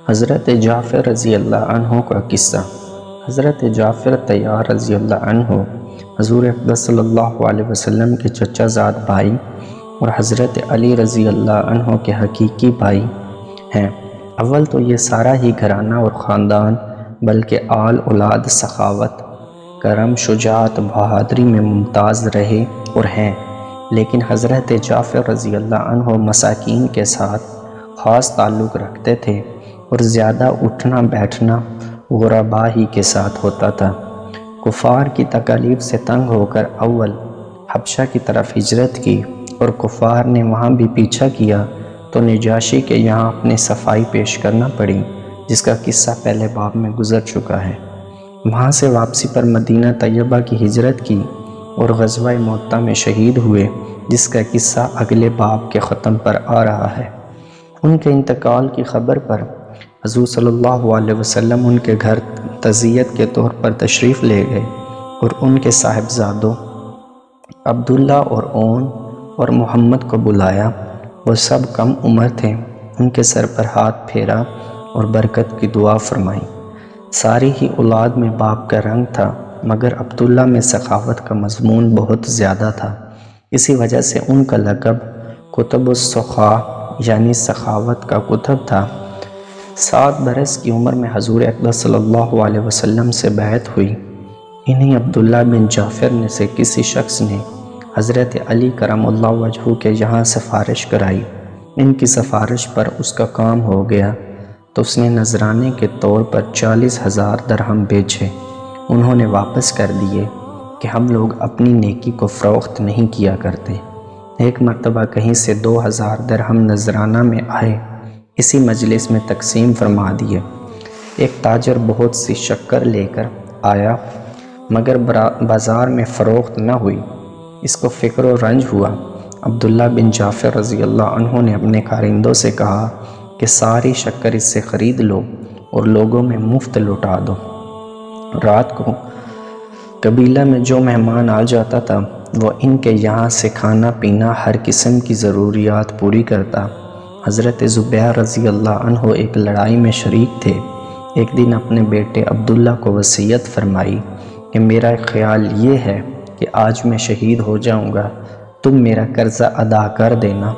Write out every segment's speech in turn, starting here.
حضرت جعفر رضی اللہ عنہ کا قصہ۔ حضرت جعفر طیار رضی اللہ عنہ حضور اقدس صلی اللہ علیہ وسلم کے چچا زاد بھائی اور حضرت علی رضی اللہ عنہ کے حقیقی بھائی ہیں۔ اول تو یہ سارا ہی گھرانہ اور خاندان بلکہ آل اولاد سخاوت، کرم، شجاعت، بہادری میں ممتاز رہے اور ہیں، لیکن حضرت جعفر رضی اللہ عنہ مساکین کے ساتھ خاص تعلق رکھتے تھے اور زیادہ اٹھنا بیٹھنا غربا ہی کے ساتھ ہوتا تھا۔ کفار کی تکالیف سے تنگ ہو کر اول حبشہ کی طرف ہجرت کی اور کفار نے وہاں بھی پیچھا کیا تو نجاشی کے یہاں اپنی صفائی پیش کرنا پڑی، جس کا قصہ پہلے باب میں گزر چکا ہے۔ وہاں سے واپسی پر مدینہ طیبہ کی ہجرت کی اور غزوہ معتہ میں شہید ہوئے، جس کا قصہ اگلے باب کے ختم پر آ رہا ہے۔ ان کے انتقال کی خبر پر حضور صلی اللہ علیہ وسلم ان کے گھر تعزیت کے طور پر تشریف لے گئے اور ان کے صاحبزادوں عبداللہ اور اون اور محمد کو بلایا۔ وہ سب کم عمر تھے، ان کے سر پر ہاتھ پھیرا اور برکت کی دعا فرمائی۔ ساری ہی اولاد میں باپ کا رنگ تھا، مگر عبداللہ میں سخاوت کا مضمون بہت زیادہ تھا، اسی وجہ سے ان کا لقب کتب السخاء یعنی سخاوت کا کتب تھا۔ 7 برس کی عمر میں حضور اقدس صلی اللہ علیہ وسلم سے بیعت ہوئی۔ انہی عبداللہ بن جعفر نے سے کسی شخص نے حضرت علی کرم اللہ وجہہ کے یہاں سفارش کرائی۔ ان کی سفارش پر اس کا کام ہو گیا تو اس نے نذرانے کے طور پر 40,000 درہم بھیجے۔ انہوں نے واپس کر دیے کہ ہم لوگ اپنی نیکی کو فروخت نہیں کیا کرتے۔ ایک مرتبہ کہیں سے 2,000 درہم نذرانہ میں آئے، اسی مجلس میں تقسیم فرما دیے۔ ایک تاجر بہت سی شکر لے کر آیا، مگر بازار میں فروخت نہ ہوئی۔ اس کو فکر و رنج ہوا۔ عبداللہ بن جعفر رضی اللہ عنہ نے اپنے کارندوں سے کہا کہ ساری شکر اس سے خرید لو اور لوگوں میں مفت لٹا دو۔ رات کو قبیلہ میں جو مہمان آ جاتا تھا وہ ان کے یہاں سے کھانا پینا ہر قسم کی ضروریات پوری کرتا۔ حضرت زبیر رضی اللہ عنہ ایک لڑائی میں شریک تھے۔ ایک دن اپنے بیٹے عبداللہ کو وصیت فرمائی کہ میرا خیال یہ ہے کہ آج میں شہید ہو جاؤں گا، تم میرا قرضہ ادا کر دینا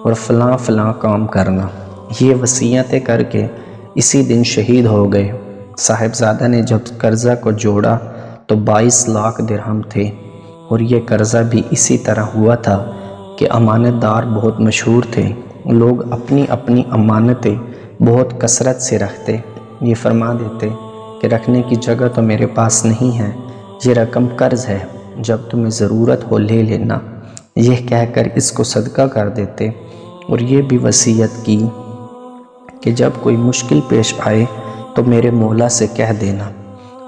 اور فلاں فلاں کام کرنا۔ یہ وصیتیں کر کے اسی دن شہید ہو گئے۔ صاحبزادہ نے جب قرضہ کو جوڑا تو 22 لاکھ درہم تھے، اور یہ قرضہ بھی اسی طرح ہوا تھا کہ امانت دار بہت مشہور تھے۔ لوگ اپنی اپنی امانتیں بہت کثرت سے رکھتے، یہ فرما دیتے کہ رکھنے کی جگہ تو میرے پاس نہیں ہے، یہ رقم قرض ہے، جب تمہیں ضرورت ہو لے لینا، یہ کہہ کر اس کو صدقہ کر دیتے۔ اور یہ بھی وصیت کی کہ جب کوئی مشکل پیش آئے تو میرے مولا سے کہہ دینا۔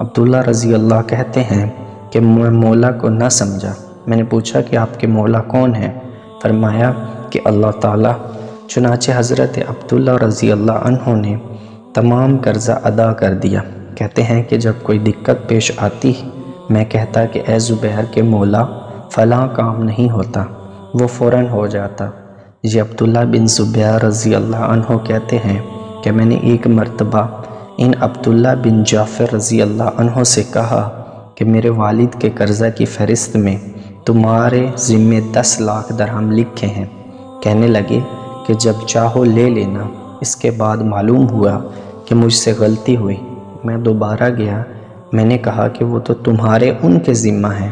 عبداللہ رضی اللہ کہتے ہیں کہ میں مولا کو نہ سمجھا۔ میں نے پوچھا کہ آپ کے مولا کون ہیں؟ فرمایا کہ اللہ تعالیٰ۔ چنانچہ حضرت عبداللہ رضی اللہ عنہ نے تمام قرضہ ادا کر دیا۔ کہتے ہیں کہ جب کوئی دقت پیش آتی میں کہتا کہ اے زبیر کے مولا فلاں کام نہیں ہوتا، وہ فوراً ہو جاتا۔ یہ عبداللہ بن زبیر رضی اللہ عنہ کہتے ہیں کہ میں نے ایک مرتبہ ان عبداللہ بن جعفر رضی اللہ عنہ سے کہا کہ میرے والد کے قرضہ کی فہرست میں تمہارے ذمے 10 لاکھ درہم لکھے ہیں۔ کہنے لگے کہ جب چاہو لے لینا۔ اس کے بعد معلوم ہوا کہ مجھ سے غلطی ہوئی۔ میں دوبارہ گیا، میں نے کہا کہ وہ تو تمہارے ان کے ذمہ ہیں۔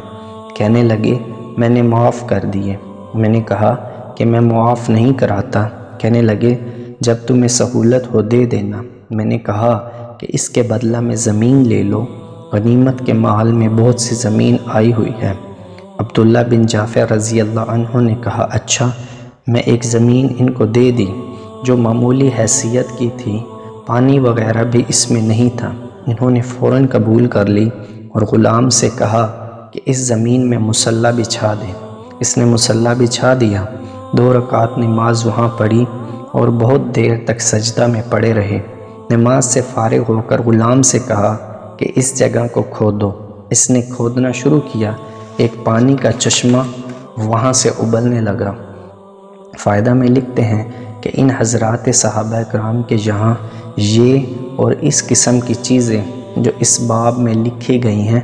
کہنے لگے میں نے معاف کر دیے۔ میں نے کہا کہ میں معاف نہیں کراتا۔ کہنے لگے جب تمہیں سہولت ہو دے دینا۔ میں نے کہا کہ اس کے بدلہ میں زمین لے لو، غنیمت کے مال میں بہت سی زمین آئی ہوئی ہے۔ عبداللہ بن جعفر رضی اللہ عنہ نے کہا اچھا۔ میں ایک زمین ان کو دے دی جو معمولی حیثیت کی تھی، پانی وغیرہ بھی اس میں نہیں تھا۔ انہوں نے فوراً قبول کر لی اور غلام سے کہا کہ اس زمین میں مصلی بچھا دے۔ اس نے مصلی بچھا دیا۔ 2 رکعت نماز وہاں پڑھی اور بہت دیر تک سجدہ میں پڑے رہے۔ نماز سے فارغ ہو کر غلام سے کہا کہ اس جگہ کو کھودو۔ اس نے کھودنا شروع کیا۔ ایک پانی کا چشمہ وہاں سے ابلنے لگا۔ فائدہ میں لکھتے ہیں کہ کہ ان حضرات صحابہ کرام کے یہاں یہ اور اس قسم کی چیزیں جو اس باب میں لکھی گئی ہیں